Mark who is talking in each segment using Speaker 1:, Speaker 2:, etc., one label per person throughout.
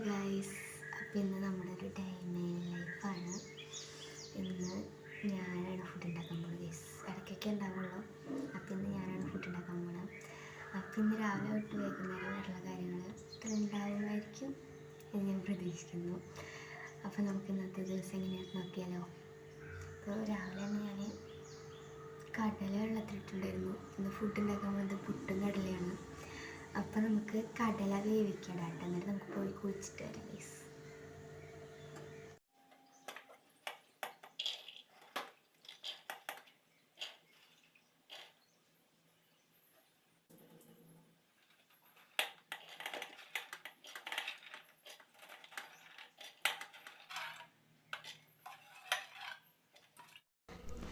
Speaker 1: Guys, അപ്പോൾ ഇന്ന് നമ്മുടെ ഒരു ടൈം ലൈഫാണ്. ഇന്ന് ഞാനാണ് ഫുഡ് ഉണ്ടാക്കാൻ പോകുന്നത് ഗൈസ്. ഇടയ്ക്കൊക്കെ ഉണ്ടാവുള്ളൂ. അപ്പോൾ ഇന്ന് ഞാനാണ് ഫുഡ് ഉണ്ടാക്കാൻ പോകുന്നത്. അപ്പോൾ ഇന്ന് രാവിലെ തൊട്ട് വൈകുന്നേരം വരെയുള്ള കാര്യങ്ങൾ ഇത്ര ഉണ്ടാവുമായിരിക്കും എന്ന് ഞാൻ പ്രതീക്ഷിക്കുന്നു. അപ്പോൾ നമുക്ക് ഇന്നത്തെ ദിവസം എങ്ങനെയാണെന്ന് നോക്കിയാലോ. അപ്പോൾ രാവിലെ തന്നെ ഞാൻ കടല വെള്ളത്തിലിട്ടുണ്ടായിരുന്നു. ഇന്ന് ഫുഡ് ഉണ്ടാക്കാൻ പോകുന്നത് പുട്ടും കടലയാണ്. അപ്പോൾ നമുക്ക് കടല വേവിക്കണം കേട്ടോ. എന്നിട്ട് നമുക്ക് പോയി കുളിച്ചിട്ട് വരാം ഗൈസ്.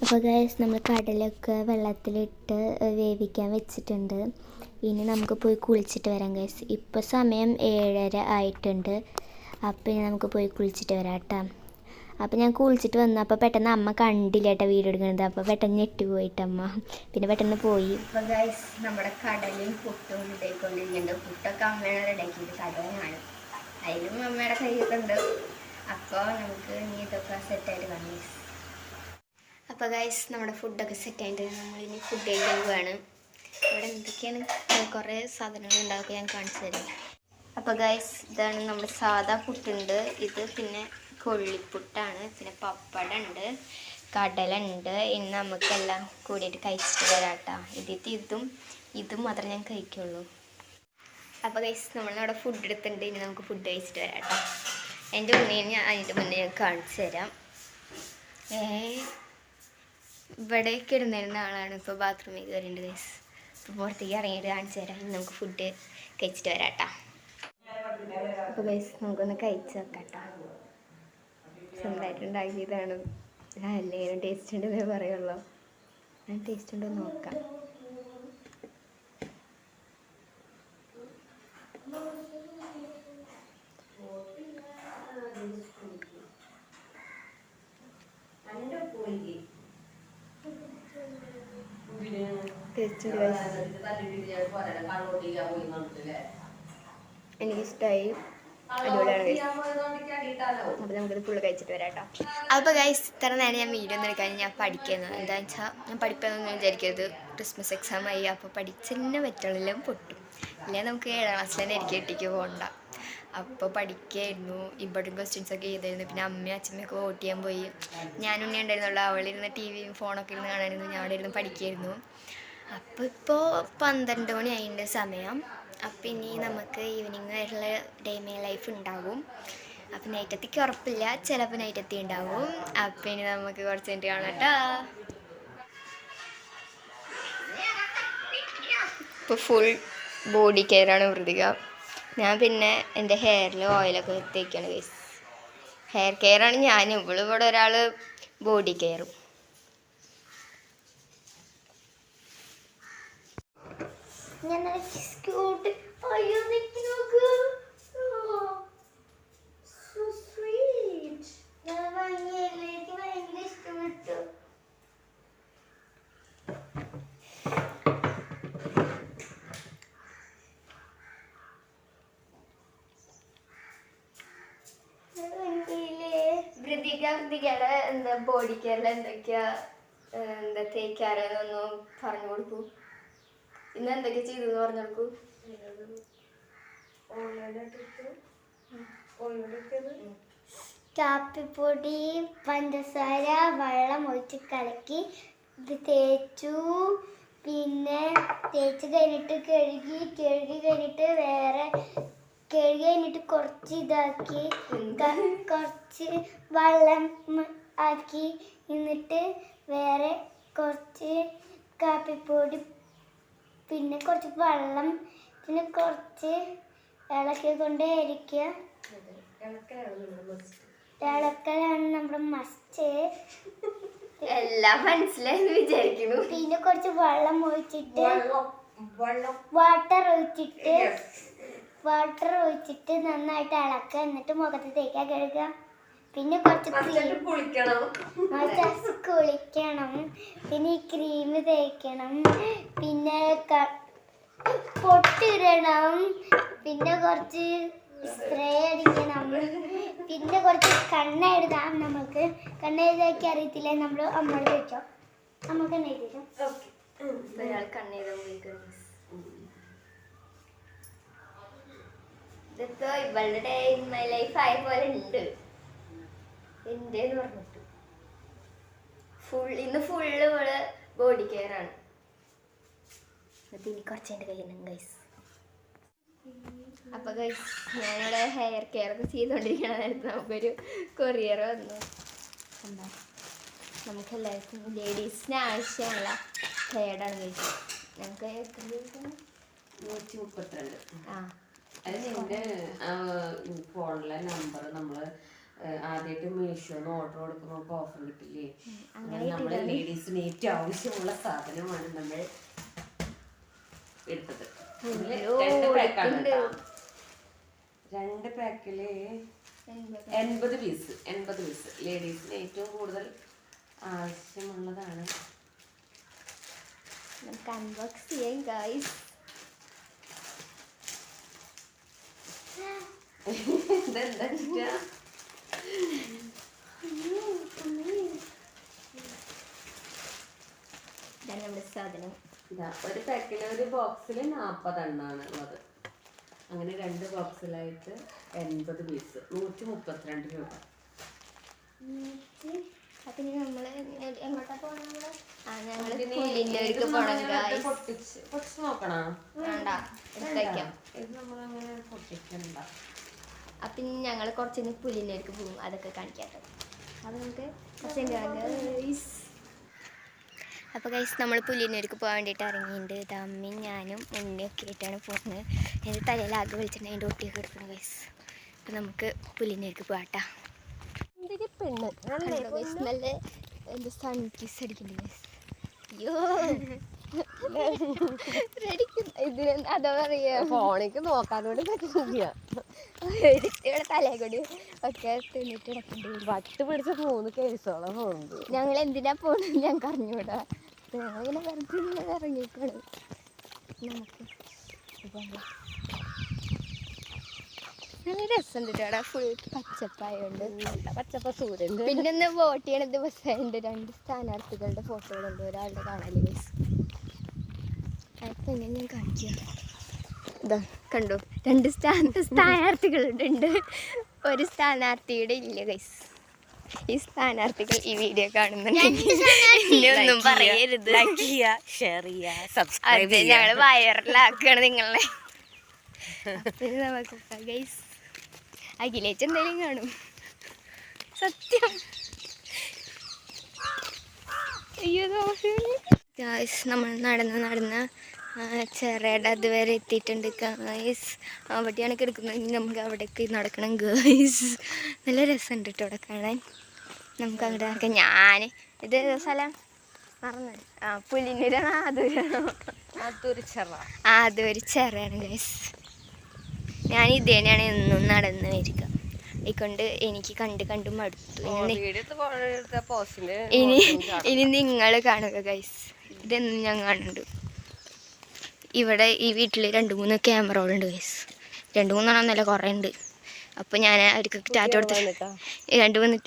Speaker 1: അപ്പോൾ ഗൈസ്, നമ്മൾ കടലൊക്കെ വെള്ളത്തിലിട്ട് വേവിക്കാൻ വെച്ചിട്ടുണ്ട്. ഇനി നമുക്ക് പോയി കുളിച്ചിട്ട് വരാം ഗൈസ്. ഇപ്പോൾ സമയം 7:30 ആയിട്ടുണ്ട്. അപ്പോൾ ഇനി നമുക്ക് പോയി കുളിച്ചിട്ട് വരാം കേട്ടോ. അപ്പോൾ ഞാൻ കുളിച്ചിട്ട് വന്നു. അപ്പോൾ പെട്ടെന്ന് അമ്മ കണ്ടില്ല കേട്ടോ വീഡിയോ എടുക്കുന്നത്. അപ്പോൾ പെട്ടെന്ന് ഞെട്ടി പോയിട്ടമ്മ, പിന്നെ പെട്ടെന്ന് പോയി. അപ്പോൾ ഗൈസ്, നമ്മുടെ കടലയും പുട്ടും ഇട്ടേക്കൊണ്ടിരിക്കുന്നുണ്ട്. പുട്ടൊക്കെ അമ്മയാണ് റെഡിയാക്കിയത്, കടലാണ് അതിലും അമ്മയുടെ കയ്യിലുണ്ട്. അപ്പോൾ നമുക്ക് ഇനി ഇതൊക്കെ സെറ്റായിട്ട് കാണാം ഗൈസ്. അപ്പോൾ ഗൈസ്, നമ്മുടെ ഫുഡൊക്കെ സെറ്റായിട്ട് നമ്മളിനി ഫുഡ് കഴിക്കാൻ പോവുകയാണ്. ഇവിടെ എന്തൊക്കെയാണ് കുറേ സാധനങ്ങൾ ഉണ്ടാക്കുക ഞാൻ കാണിച്ചു തരാം. അപ്പോൾ ഗൈസ്, ഇതാണ് നമ്മുടെ സാധാ പുട്ടുണ്ട്. ഇത് പിന്നെ കൊള്ളിപ്പുട്ടാണ്, പിന്നെ പപ്പടം ഉണ്ട്, കടല ഉണ്ട്. ഇന്ന് നമുക്കെല്ലാം കൂടിയിട്ട് കഴിച്ചിട്ട് വരാം കേട്ടോ. ഇതും മാത്രമേ ഞാൻ കഴിക്കുള്ളൂ. അപ്പോൾ ഗൈസ്, നമ്മളവിടെ ഫുഡ് എടുത്തിട്ടുണ്ട്. ഇനി നമുക്ക് ഫുഡ് കഴിച്ചിട്ട് വരാം കേട്ടോ. അതിൻ്റെ മുന്നേ ഞാൻ കാണിച്ചു തരാം. ഇവിടേക്ക് ഇരുന്നിരുന്ന ആളാണ് ഇപ്പോൾ ബാത്റൂമിൽ കയറിയിട്ട് ഗൈസ്. അപ്പോൾ പുറത്തേക്ക് ഇറങ്ങിയിട്ട് കാണിച്ചു തരാം. നമുക്ക് ഫുഡ് കഴിച്ചിട്ട് വരാം കേട്ടോ. അപ്പോൾ ഗൈസ്, നമുക്കൊന്ന് കഴിച്ച് വെക്കാം കേട്ടോ. സ്വന്തമായിട്ട് ഉണ്ടാക്കിയതാണ്. എല്ലാവരും ടേസ്റ്റ് ഉണ്ടെന്നേ പറയുള്ളൂ. ഞാൻ ടേസ്റ്റ് ഉണ്ടോ നോക്കാം. എനിക്കിഷ്ടമായി, അടിപൊളിയാണ്. അപ്പോൾ നമുക്കിത് ഫുള്ള് കഴിച്ചിട്ട് വരാം കേട്ടോ. അപ്പോൾ ഗൈസ്, ഇത്ര നേരം ഞാൻ വീഡിയോ ഒന്നും എടുക്കാൻ ഞാൻ പഠിക്കുന്നത് എന്താണെന്ന് വെച്ചാൽ, ഞാൻ പഠിക്കാമെന്നൊന്നും വിചാരിക്കരുത്. ക്രിസ്മസ് എക്സാം ആയി. അപ്പോൾ പഠിച്ചതിന് പറ്റുള്ളെല്ലാം പൊട്ടും. ഇല്ലെങ്കിൽ നമുക്ക് 7ാം ക്ലാസ്സിൽ തന്നെ ഇരിക്കേട്ടിക്ക് പോകണ്ട. അപ്പോൾ പഠിക്കായിരുന്നു. ഇവിടെ ക്വസ്റ്റ്യൻസൊക്കെ ചെയ്തായിരുന്നു. പിന്നെ അമ്മയും അച്ഛമ്മയൊക്കെ വോട്ട് ചെയ്യാൻ പോയി. ഞാനുണ്ണി ഉണ്ടായിരുന്നുള്ളൂ. അവളിരുന്ന് ടിവിയും ഫോണൊക്കെ ഇരുന്ന് കാണാനായിരുന്നു. ഞാൻ അവിടെ ഇരുന്ന് പഠിക്കായിരുന്നു. അപ്പോൾ ഇപ്പോൾ 12 മണി ആയതിൻ്റെ സമയം. അപ്പം ഇനി നമുക്ക് ഈവനിങ് വരെയുള്ള ഡേ ലൈഫ് ഉണ്ടാകും. അപ്പം നൈറ്റത്തേക്ക് ഉറപ്പില്ല, ചിലപ്പോൾ നൈറ്റത്തി ഉണ്ടാവും. അപ്പം ഇനി നമുക്ക് കുറച്ച് കഴിഞ്ഞിട്ട് കാണാം കേട്ടോ. ഇപ്പോൾ ഫുൾ ബോഡി കെയറാണ് വൃതിക. ഞാൻ പിന്നെ എൻ്റെ ഹെയറിൽ ഓയിലൊക്കെ തേക്കാണ് ഗൈസ്. ഹെയർ കെയറാണ് ഞാൻ. ഇവിടെ ഒരാൾ ബോഡി കെയറും. ഞാൻ ക്യൂട്ട്. അയ്യോ, നോക്ക്, സോ സ്വീറ്റ്. ഞാൻ ഭംഗിയല്ലേ, എനിക്ക് ഭയങ്കര ഇഷ്ടപ്പെട്ടു. വൃതികയുടെ എന്താ ബോഡി കെയറിൽ എന്തൊക്കെയാ തേക്കാറെന്നൊന്ന് പറഞ്ഞു കൊടുക്കൂ. ഇന്ന് എന്തൊക്കെ ചെയ്തെന്ന് പറഞ്ഞു കൊടുക്കൂ.
Speaker 2: കാപ്പിപ്പൊടി, പഞ്ചസാര, വെള്ളം ഒഴിച്ച് കലക്കി ഇത് തേച്ചു. പിന്നെ തേച്ച് കഴിഞ്ഞിട്ട് കഴുകി കഴിഞ്ഞിട്ട് കുറച്ച് ഇതാക്കി, കുറച്ച് വെള്ളം ആക്കി. എന്നിട്ട് വേറെ കുറച്ച് കാപ്പിപ്പൊടി, പിന്നെ കുറച്ച് വെള്ളം, പിന്നെ കുറച്ച് ഇളക്കി കൊണ്ടേ ഇരിക്കുക. ഇളക്കലാണ് നമ്മുടെ മസ്റ്റ്.
Speaker 1: എല്ലാം മനസ്സിലായെന്ന് വിചാരിക്കുന്നു.
Speaker 2: പിന്നെ കുറച്ച് വെള്ളം ഒഴിച്ചിട്ട് വാട്ടർ ഒഴിച്ചിട്ട് നന്നായിട്ട് ഇളക്കുക. എന്നിട്ട് മുഖത്ത് തേക്കാൻ കഴുകുക. പിന്നെ കുറച്ച് കുളിക്കണം. പിന്നെ ഈ ക്രീം തേക്കണം. പിന്നെ പൊട്ടിടണം. പിന്നെ കുറച്ച് സ്പ്രേ അടിക്കണം. ഇതിന്റെ കുറച്ച് കണ്ണെഴുതാം. നമുക്ക് കണ്ണെഴുതാക്കി അറിയത്തില്ല, നമ്മൾ അമ്മയോട് ചോദിച്ചോ. നമുക്ക് തന്നെ എഴുതിയോ?
Speaker 1: ഒരാൾ കണ്ണെഴുതാൻ പോയിക്കണം. ഇതൊക്കെ ഇവളുടെ ഡേ ഇൻ മൈ ലൈഫ് ആയ പോലെ ഉണ്ട് എന്റേന്ന് പറഞ്ഞിട്ട്. ഇന്ന് ഫുള്ള് ഇവള് ബോഡി കെയർ ആണ്. ഇനി കുറച്ചെൻ്റെ കയ്യിൽ ഗൈസ്. അപ്പൊ ഗൈസ് ഞാനിവിടെ ഹെയർ കെയർ ഒക്കെ ചെയ്തുകൊണ്ടിരിക്കണ നേരത്ത് നമുക്കൊരു കൊറിയർ വന്നു. എന്താ നമുക്ക് എല്ലാവർക്കും ലേഡീസിന് ആവശ്യമുള്ള ഹെയർഡാണ് ഗൈസ്. ഞങ്ങൾക്ക് എത്ര ദിവസം
Speaker 3: 132.
Speaker 1: ആ
Speaker 3: അത് നിന്റെ ഫോണിലെ നമ്പർ നമ്മള് ആദ്യമായിട്ട് മീഷോന്ന് ഓർഡർ കൊടുക്കുമ്പോൾ ഓഫർ കിട്ടില്ലേ? നമ്മള് ലേഡീസിന് ഏറ്റവും ആവശ്യമുള്ള സാധനമാണ് നമ്മൾ എടുത്തത്. 2 പാക്കാണ് കേട്ടോ. 2 പാക്കില് 80 പീസ് ലേഡീസിന് ഏറ്റവും കൂടുതൽ ആവശ്യമുള്ളതാണ്.
Speaker 1: നമുക്ക് അൺബോക്സ് ചെയ്യാം ഗൈസ്.
Speaker 3: ഇതെന്താ
Speaker 1: നമ്മുടെ സാധനം.
Speaker 3: ഇതാ ഒരു പാക്കിൽ ഒരു ബോക്സിൽ 40 എണ്ണമാണ് ഉള്ളത്. അങ്ങനെ 2 ബോക്സിലായിട്ട് 80 പീസ് 132 രൂപ.
Speaker 1: അപ്പൊ ഇനി നമ്മള് എങ്ങോട്ടാ പോണ? ഞങ്ങള് പുല്ലിൻ്റെ പോണം ഗൈസ്.
Speaker 3: പൊട്ടിച്ച് നോക്കണോ?
Speaker 1: വേണ്ട, എടുത്തേക്കാം.
Speaker 3: ഇത് നമ്മളങ്ങനെ പൊട്ടിക്കണ്ട.
Speaker 1: അപ്പൊ ഇനി ഞങ്ങൾ കുറച്ച് പുല്ലിലേക്ക് പോകും, അതൊക്കെ കാണിക്കാട്ടോ. അത് നമുക്ക് അപ്പോൾ ഗൈസ് നമ്മൾ പുല്ലിനൂർക്ക് പോകാൻ വേണ്ടിയിട്ട് ഇറങ്ങിയിട്ടുണ്ട്. ഇത് അമ്മയും ഞാനും ഉണ്ണിയൊക്കെ ആയിട്ടാണ് പോകുന്നത്. എൻ്റെ തലയിലാകെ വിളിച്ചിട്ടുണ്ട്, അതിൻ്റെ ഒട്ടിയൊക്കെ എടുക്കണം ഗൈസ്. അപ്പം നമുക്ക് പുല്ലിനൂർക്ക് പോകാട്ടാ. പെണ്ണ് നല്ല എന്താ സൺ കിസ് അടിക്കുന്നുണ്ട് ഗൈസ്. അയ്യോ ഇതിന് അതാ പറയാ,
Speaker 3: ഫോണിക്ക് നോക്കാനോട് പറ്റില്ല.
Speaker 1: ഇവിടെ തലയെ കൂടി ഒക്കെ തിന്നിട്ട് കിടക്കുന്നുണ്ട്.
Speaker 3: വട്ട് പിടിച്ച 3 കേസോളം പോകുന്നുണ്ട്.
Speaker 1: ഞങ്ങൾ എന്തിനാ പോകണമെന്ന് ഞങ്ങൾക്ക് അറിഞ്ഞൂടാ. ഞങ്ങളിങ്ങനെ വെറുതെ ഇറങ്ങിയേക്കാണ്. നമുക്ക് നല്ല രസമുണ്ട് ഇവിടെ, ഫുൾ പച്ചപ്പായുണ്ട്.
Speaker 3: പച്ചപ്പ സൂര്യൻ.
Speaker 1: പിന്നെ ഒന്ന് വോട്ട് ചെയ്യണ ദിവസമുണ്ട്. 2 സ്ഥാനാർത്ഥികളുടെ ഫോട്ടോകളുണ്ട്. ഒരാളുടെ കാണാല് ഗൈസ്. അപ്പൊ ഇങ്ങനെ ഞാൻ കാണിക്കാം. ഇതാ കണ്ടു, 2 സ്ഥാനാർത്ഥികളുണ്ട്. ഒരു സ്ഥാനാർത്ഥിയുടെ ഇല്ല ഗൈസ്. ഈ സ്ഥാനാർത്ഥികൾ ഈ വീഡിയോ കാണുന്നുണ്ടെന്നും പറയരുത്. ഞങ്ങള് വൈറലാക്കാണ് നിങ്ങളെ. പിന്നെ നമുക്ക് ഗൈസ് അഖിലേച്ച് എന്തായാലും കാണും, സത്യം. അയ്യോ ഗൈസ് നമ്മൾ നടന്ന് ചെറിയുടെ അതുവരെ എത്തിയിട്ടുണ്ട് ഗൈസ്. അവിടെയാണ് കിടക്കുന്നത്. നമുക്ക് അവിടേക്ക് നടക്കണം ഗൈസ്. നല്ല രസമുണ്ട് കേട്ടോ അവിടെ കാണാൻ. നമുക്ക് അങ്ങോട്ട് നടക്കാം. ഞാൻ ഇത് സ്ഥലം മറന്നു. പുലിനൂരാണോ അതൊരു ചെറയാണ് ഗൈസ്. ഞാൻ ഇത് തന്നെയാണ് എന്നും നടന്ന് വരിക. ഇക്കൊണ്ട് എനിക്ക് കണ്ട് മടുത്തു. ഇനി നിങ്ങൾ കാണുക ഗൈസ്. ഇതെന്നും ഞാൻ കാണുന്നുണ്ട്. ഇവിടെ ഈ വീട്ടിൽ 2-3 ക്യാമറകളുണ്ട് ഗൈസ്. 2-3 കുറേ ഉണ്ട്. അപ്പോൾ ഞാൻ അവർക്ക് ടാറ്റ കൊടുത്തിട്ട് 2-3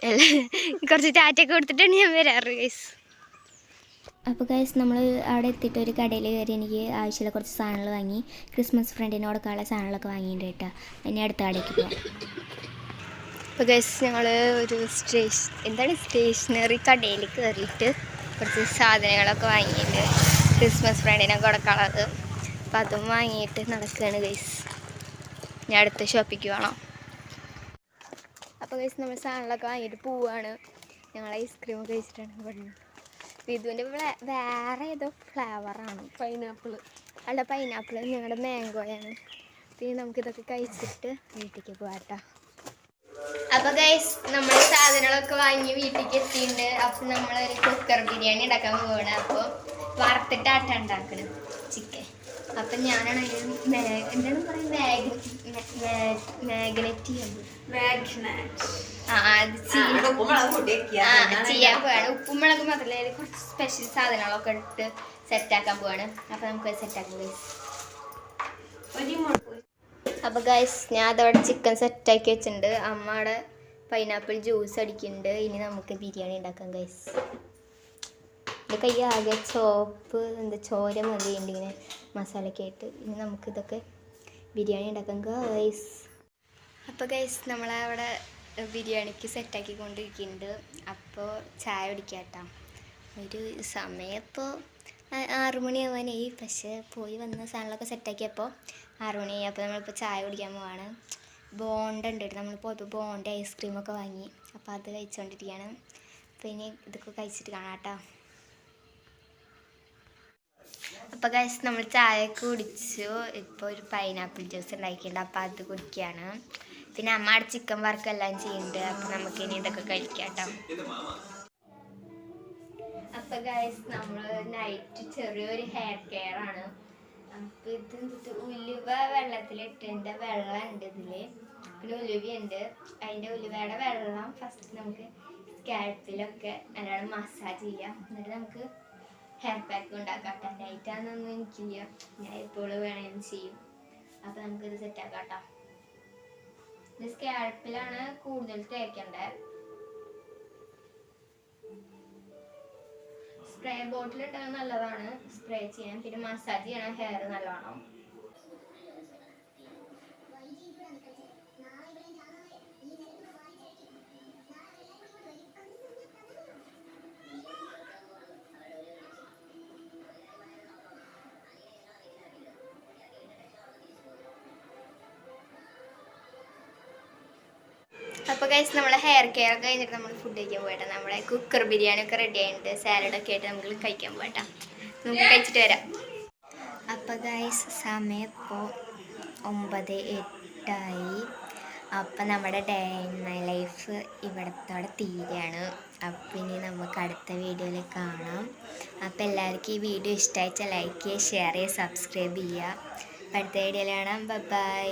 Speaker 1: കുറച്ച് ടാറ്റയൊക്കെ കൊടുത്തിട്ടാണ് ഞാൻ വരാറ് ഗൈസ്. അപ്പോൾ ഗൈസ് നമ്മൾ അവിടെ എത്തിയിട്ട് ഒരു കടയിൽ കയറി എനിക്ക് ആവശ്യമുള്ള കുറച്ച് സാധനങ്ങൾ വാങ്ങി. ക്രിസ്മസ് ഫ്രണ്ടിന് കൊടുക്കാനുള്ള സാധനങ്ങളൊക്കെ വാങ്ങിയിട്ട് കേട്ടോ. ഇനി അടുത്ത കടയ്ക്ക് പോകാം. അപ്പോൾ ഗൈസ് ഞങ്ങൾ ഒരു സ്റ്റേഷനറി കടയിൽ കയറിയിട്ട് കുറച്ച് സാധനങ്ങളൊക്കെ വാങ്ങിയിട്ടുണ്ട്. ക്രിസ്മസ് ഫ്രണ്ടിനെ കൊടുക്കാനുള്ളത്. അപ്പം അതും വാങ്ങിയിട്ട് നടക്കുകയാണ് ഗൈസ്. ഞാൻ അടുത്ത ഷോപ്പിക്ക് വേണം. അപ്പോൾ ഗൈസ് നമ്മൾ സാധനങ്ങളൊക്കെ വാങ്ങിയിട്ട് പോവുകയാണ്. ഞങ്ങൾ ഐസ്ക്രീമൊക്കെ കഴിച്ചിട്ടാണ് പറഞ്ഞത്. വിധുവിൻ്റെ വേറെ ഏതോ ഫ്ലേവറാണ്,
Speaker 3: പൈനാപ്പിൾ
Speaker 1: അല്ല പൈനാപ്പിൾ ഞങ്ങളുടെ മാംഗോയാണ്. പിന്നെ നമുക്കിതൊക്കെ കഴിച്ചിട്ട് വീട്ടിലേക്ക് പോകാട്ടോ. അപ്പോൾ ഗൈസ് നമ്മൾ സാധനങ്ങളൊക്കെ വാങ്ങി വീട്ടിലേക്ക് എത്തിയിട്ടുണ്ട്. അപ്പം നമ്മളൊരു കുക്കർ ബിരിയാണി ഉണ്ടാക്കാൻ പോവുകയാണ്. അപ്പോൾ വറുത്തിട്ടാട്ട ഉണ്ടാക്കണം ചിക്കൻ. അപ്പം ഞാനാണ് എന്താണ് പറയുന്നത്, മാഗ്നറ്റ് ചെയ്യാൻ പോവാണ്. ഉപ്പും മുളകും മാത്രമല്ല, കുറച്ച് സ്പെഷ്യൽ സാധനങ്ങളൊക്കെ ഇട്ട് സെറ്റാക്കാൻ പോവാണ്. അപ്പം നമുക്ക് സെറ്റാക്കാം ഗൈസ്. അപ്പോൾ ഗൈസ് ഞാൻ അതവിടെ ചിക്കൻ സെറ്റാക്കി വെച്ചിട്ടുണ്ട്. അമ്മ അവിടെ പൈനാപ്പിൾ ജ്യൂസ് അടിക്കുന്നുണ്ട്. ഇനി നമുക്ക് ബിരിയാണി ഉണ്ടാക്കാം ഗൈസ്. എൻ്റെ കൈ ആകെ ചോപ്പ് ചോര മതിയുണ്ട് ഇങ്ങനെ മസാലയൊക്കെ ആയിട്ട്. ഇനി നമുക്കിതൊക്കെ ബിരിയാണി ഉണ്ടാക്കാം ഗൈസ്. അപ്പോൾ ഗൈസ് നമ്മളവിടെ ബിരിയാണിക്ക് സെറ്റാക്കിക്കൊണ്ടിരിക്കുന്നുണ്ട്. അപ്പോൾ ചായ കുടിക്കാം കേട്ടോ. ഒരു സമയം ഇപ്പോൾ 6 മണിയാവാനായി. പക്ഷേ പോയി വന്ന സാധനങ്ങളൊക്കെ സെറ്റാക്കിയപ്പോൾ 6 മണിയായി. അപ്പോൾ നമ്മളിപ്പോൾ ചായ കുടിക്കാൻ പോവാണ്. ബോണ്ട ഉണ്ട് കേട്ടോ. നമ്മൾ പോയപ്പോൾ ബോണ്ട ഐസ്ക്രീമൊക്കെ വാങ്ങി. അപ്പോൾ അത് കഴിച്ചുകൊണ്ടിരിക്കുകയാണ്. അപ്പോൾ ഇനി ഇതൊക്കെ കഴിച്ചിട്ട് കാണാം കേട്ടോ. അപ്പോൾ ഗൈസ് നമ്മൾ ചായ കുടിച്ചു. ഇപ്പോൾ ഒരു പൈനാപ്പിൾ ജ്യൂസ് ഉണ്ടാക്കിയിട്ടുണ്ട്. അപ്പോൾ അത് കുടിക്കുകയാണ്. പിന്നെ അമ്മ അവിടെ ചിക്കൻ വർക്കെല്ലാം ചെയ്യുന്നുണ്ട്. അപ്പോൾ നമുക്ക് ഇനി ഇതൊക്കെ കഴിക്കാം കേട്ടോ. അപ്പോൾ ഗൈസ് നമ്മൾ നൈറ്റ് ചെറിയൊരു ഹെയർ കെയർ ആണ്. അപ്പോൾ ഇത് ഉലുവ വെള്ളത്തിലിട്ടുണ്ട്. വെള്ളം ഉണ്ട് ഇതിൽ. പിന്നെ ഉലുവയുണ്ട്. അതിൻ്റെ ഉലുവയുടെ വെള്ളം ഫസ്റ്റ് നമുക്ക് സ്കാൽപ്പിലൊക്കെ നല്ലോണം മസാജ് ചെയ്യാം. എന്നിട്ട് നമുക്ക് ഹെയർ പാക്ക് ഉണ്ടാക്കാം കേട്ടോ. നൈറ്റാണെന്നൊന്നും എനിക്കില്ല, ഞാൻ എപ്പോഴും വേണമെങ്കിലും ചെയ്യും. അപ്പോൾ നമുക്കിത് സെറ്റാക്കാം കേട്ടോ. ഇത് സ്കാൽപ്പിലാണ് കൂടുതൽ തേക്കേണ്ടത്. സ്പ്രേ ബോട്ടിൽ ഇട്ടാൽ നല്ലതാണ് സ്പ്രേ ചെയ്യാൻ. പിന്നെ മസാജ് ചെയ്യണം ഹെയർ നല്ലോണം. അപ്പോൾ ഗൈസ് നമ്മളെ ഹെയർ കെയർ ഒക്കെ കഴിഞ്ഞിട്ട് നമ്മൾ ഫുഡ് കഴിക്കാൻ പോയിട്ടാ. നമ്മുടെ കുക്കർ ബിരിയാണി ഒക്കെ റെഡി ആയിട്ടുണ്ട്. സാലഡൊക്കെ ആയിട്ട് നമ്മൾ കഴിക്കാൻ പോയിട്ടാ. നമുക്ക് കഴിച്ചിട്ട് വരാം. അപ്പോൾ ഗൈസ് സമയം ഇപ്പോൾ 9:08 അപ്പം നമ്മുടെ ഡേ ഇൻ മൈ ലൈഫ് ഇവിടത്തോടെ തീരെയാണ്. അപ്പം ഇനി നമുക്ക് അടുത്ത വീഡിയോയിൽ കാണാം. അപ്പോൾ എല്ലാവർക്കും ഈ വീഡിയോ ഇഷ്ടമായിച്ചാൽ ലൈക്ക് ചെയ്യുക, ഷെയർ ചെയ്യുക, സബ്സ്ക്രൈബ് ചെയ്യുക. അടുത്ത വീഡിയോയിൽ കാണാം. ബൈ.